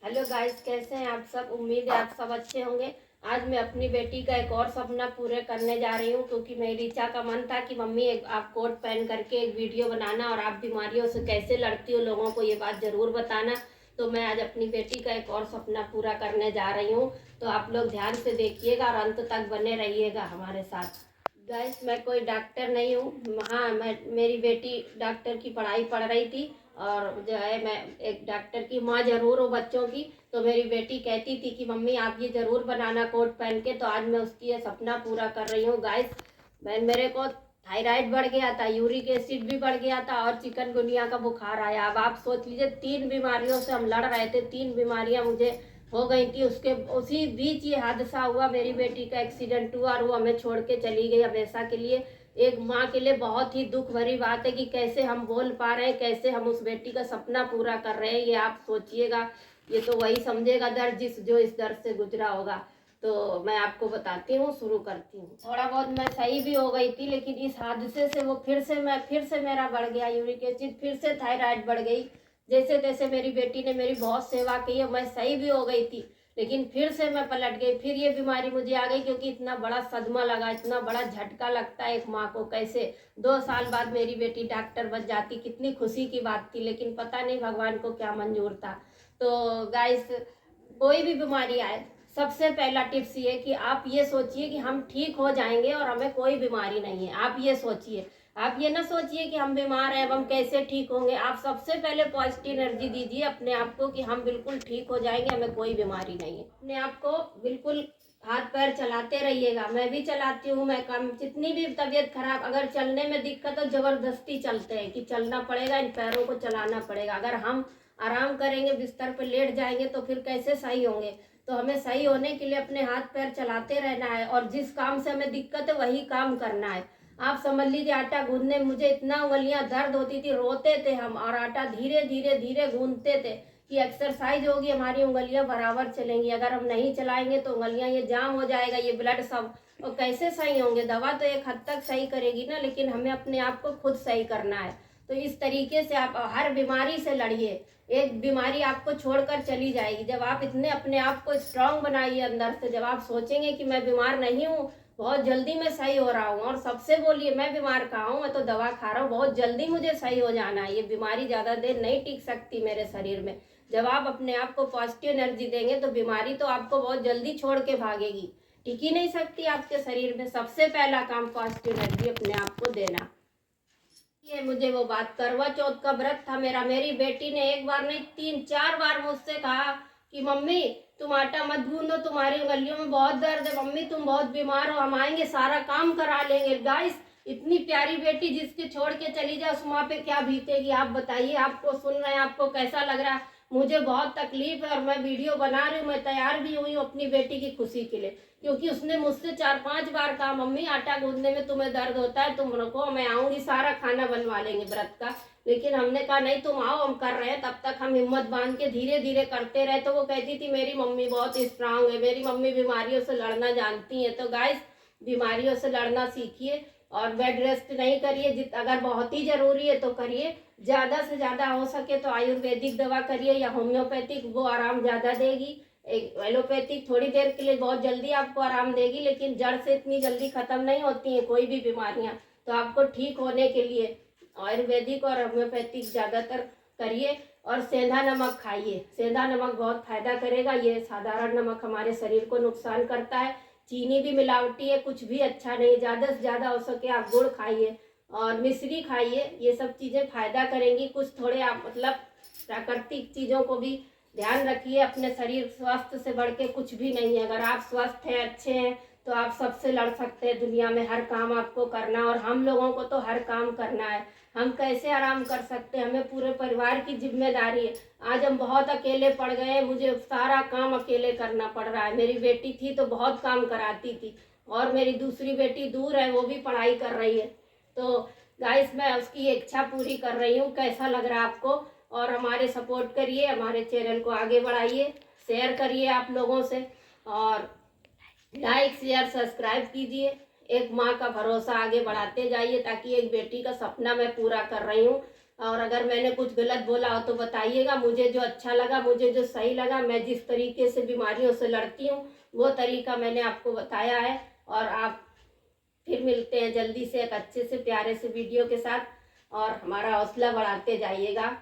Hello guys, कैसे हैं आप सब। उम्मीद है आप सब अच्छे होंगे। आज मैं अपनी बेटी का एक और सपना पूरे करने जा रही हूँ, क्योंकि मेरी इच्छा का मन था कि मम्मी आप कोट पहन करके एक वीडियो बनाना और आप बीमारियों से कैसे लड़ती हो, लोगों को ये बात ज़रूर बताना। तो मैं आज अपनी बेटी का एक और सपना पूरा करने जा रही हूँ। तो आप लोग ध्यान से देखिएगा और अंत तक बने रहिएगा हमारे साथ। गाइस, मैं कोई डॉक्टर नहीं हूँ। हाँ, मेरी बेटी डॉक्टर की पढ़ाई पढ़ रही थी और जो है मैं एक डॉक्टर की माँ ज़रूर हूँ बच्चों की। तो मेरी बेटी कहती थी कि मम्मी आप ये ज़रूर बनाना कोट पहन के। तो आज मैं उसकी ये सपना पूरा कर रही हूँ। गाइस, मेरे को थायराइड बढ़ गया था, यूरिक एसिड भी बढ़ गया था और चिकनगुनिया का बुखार आया। अब आप सोच लीजिए, 3 बीमारियों से हम लड़ रहे थे, 3 बीमारियां मुझे हो गई थी। उसके उसी बीच ये हादसा हुआ, मेरी बेटी का एक्सीडेंट हुआ और वो हमें छोड़ के चली गई हमेशा के लिए। एक माँ के लिए बहुत ही दुख भरी बात है कि कैसे हम बोल पा रहे हैं, कैसे हम उस बेटी का सपना पूरा कर रहे हैं। ये आप सोचिएगा, ये तो वही समझेगा दर्द जो इस दर्द से गुजरा होगा। तो मैं आपको बताती हूँ, शुरू करती हूँ। थोड़ा बहुत मैं सही भी हो गई थी, लेकिन इस हादसे से वो फिर से मेरा बढ़ गया यूरिक एसिड, फिर से थायराइड बढ़ गई। जैसे तैसे मेरी बेटी ने मेरी बहुत सेवा की है, मैं सही भी हो गई थी, लेकिन फिर से मैं पलट गई। फिर ये बीमारी मुझे आ गई, क्योंकि इतना बड़ा सदमा लगा, इतना बड़ा झटका लगता है एक माँ को। कैसे 2 साल बाद मेरी बेटी डॉक्टर बन जाती, कितनी खुशी की बात थी, लेकिन पता नहीं भगवान को क्या मंजूर था। तो गाइस, कोई भी बीमारी आए, सबसे पहला टिप्स ये कि आप ये सोचिए कि हम ठीक हो जाएंगे और हमें कोई बीमारी नहीं है। आप ये सोचिए, आप ये ना सोचिए कि हम बीमार हैं, अब हम कैसे ठीक होंगे। आप सबसे पहले पॉजिटिव एनर्जी दीजिए अपने आप को कि हम बिल्कुल ठीक हो जाएंगे, हमें कोई बीमारी नहीं है। अपने आप को बिल्कुल हाथ पैर चलाते रहिएगा। मैं भी चलाती हूँ। मैं कम जितनी भी तबीयत खराब, अगर चलने में दिक्कत हो, जबरदस्ती चलते हैं कि चलना पड़ेगा, इन पैरों को चलाना पड़ेगा। अगर हम आराम करेंगे, बिस्तर पर लेट जाएंगे, तो फिर कैसे सही होंगे। तो हमें सही होने के लिए अपने हाथ पैर चलाते रहना है और जिस काम से हमें दिक्कत है वही काम करना है। आप समझ लीजिए, आटा गूंदने मुझे इतना उंगलियां दर्द होती थी, रोते थे हम, और आटा धीरे धीरे धीरे गूंदते थे कि एक्सरसाइज होगी, हमारी उंगलियां बराबर चलेंगी। अगर हम नहीं चलाएंगे तो उंगलियां ये जाम हो जाएगा, ये ब्लड सब, और कैसे सही होंगे। दवा तो एक हद तक सही करेगी ना, लेकिन हमें अपने आप को खुद सही करना है। तो इस तरीके से आप हर बीमारी से लड़िए। एक बीमारी आपको छोड़कर चली जाएगी जब आप इतने अपने आप को स्ट्रांग बनाइए अंदर से। जब आप सोचेंगे कि मैं बीमार नहीं हूँ, बहुत जल्दी मैं सही हो रहा हूँ, और सबसे बोलिए मैं बीमार कहाँ हूँ, मैं तो दवा खा रहा हूँ, बहुत जल्दी मुझे सही हो जाना है, ये बीमारी ज़्यादा देर नहीं टिक सकती मेरे शरीर में। जब आप अपने आप को पॉजिटिव एनर्जी देंगे तो बीमारी तो आपको बहुत जल्दी छोड़ के भागेगी, टिक ही नहीं सकती आपके शरीर में। सबसे पहला काम पॉजिटिव एनर्जी अपने आप को देना। ये मुझे वो बात, करवा चौथ का व्रत था मेरा, मेरी बेटी ने एक बार नहीं 3-4 बार मुझसे कहा कि मम्मी तुम आटा मत गूंदो, तुम्हारी उंगलियों में बहुत दर्द है, मम्मी तुम बहुत बीमार हो, हम आएंगे सारा काम करा लेंगे। गाइस, इतनी प्यारी बेटी जिसके छोड़ के चली जाए, उस माँ पे क्या बीतेगी आप बताइए। आपको सुन रहे हैं, आपको कैसा लग रहा है। मुझे बहुत तकलीफ है और मैं वीडियो बना रही हूँ, मैं तैयार भी हुई हूँ अपनी बेटी की खुशी के लिए, क्योंकि उसने मुझसे 4-5 बार कहा मम्मी आटा गूंदने में तुम्हें दर्द होता है, तुम रुको, मैं आऊंगी, सारा खाना बनवा लेंगे व्रत का। लेकिन हमने कहा नहीं, तुम आओ, हम कर रहे हैं। तब तक हम हिम्मत बांध के धीरे धीरे करते रहे। तो वो कहती थी मेरी मम्मी बहुत स्ट्रांग है, मेरी मम्मी बीमारियों से लड़ना जानती है। तो गाइस, बीमारियों से लड़ना सीखिए और बेड रेस्ट नहीं करिए। अगर बहुत ही जरूरी है तो करिए, ज्यादा से ज्यादा हो सके तो आयुर्वेदिक दवा करिए या होम्योपैथिक, वो आराम ज्यादा देगी। एक एलोपैथिक थोड़ी देर के लिए बहुत जल्दी आपको आराम देगी, लेकिन जड़ से इतनी जल्दी खत्म नहीं होती है कोई भी बीमारियां। तो आपको ठीक होने के लिए आयुर्वेदिक और होम्योपैथिक ज़्यादातर करिए। और सेंधा नमक खाइए, सेंधा नमक बहुत फायदा करेगा। ये साधारण नमक हमारे शरीर को नुकसान करता है, चीनी भी मिलावटी है, कुछ भी अच्छा नहीं। ज़्यादा से ज़्यादा हो सके आप गुड़ खाइए और मिश्री खाइए, ये सब चीज़ें फायदा करेंगी। कुछ थोड़े आप मतलब प्राकृतिक चीज़ों को भी ध्यान रखिए। अपने शरीर स्वास्थ्य से बढ़ के कुछ भी नहीं है। अगर आप स्वस्थ हैं, अच्छे हैं, तो आप सबसे लड़ सकते हैं दुनिया में। हर काम आपको करना, और हम लोगों को तो हर काम करना है। हम कैसे आराम कर सकते हैं, हमें पूरे परिवार की जिम्मेदारी है। आज हम बहुत अकेले पड़ गए हैं, मुझे सारा काम अकेले करना पड़ रहा है। मेरी बेटी थी तो बहुत काम कराती थी, और मेरी दूसरी बेटी दूर है, वो भी पढ़ाई कर रही है। तो गाइस, मैं उसकी इच्छा पूरी कर रही हूँ। कैसा लग रहा है आपको। और हमारे सपोर्ट करिए, हमारे चैनल को आगे बढ़ाइए, शेयर करिए आप लोगों से, और लाइक शेयर सब्सक्राइब कीजिए। एक माँ का भरोसा आगे बढ़ाते जाइए, ताकि एक बेटी का सपना मैं पूरा कर रही हूँ। और अगर मैंने कुछ गलत बोला हो तो बताइएगा। मुझे जो अच्छा लगा, मुझे जो सही लगा, मैं जिस तरीके से बीमारियों से लड़ती हूँ वो तरीका मैंने आपको बताया है। और आप फिर मिलते हैं जल्दी से एक अच्छे से प्यारे से वीडियो के साथ, और हमारा हौसला बढ़ाते जाइएगा।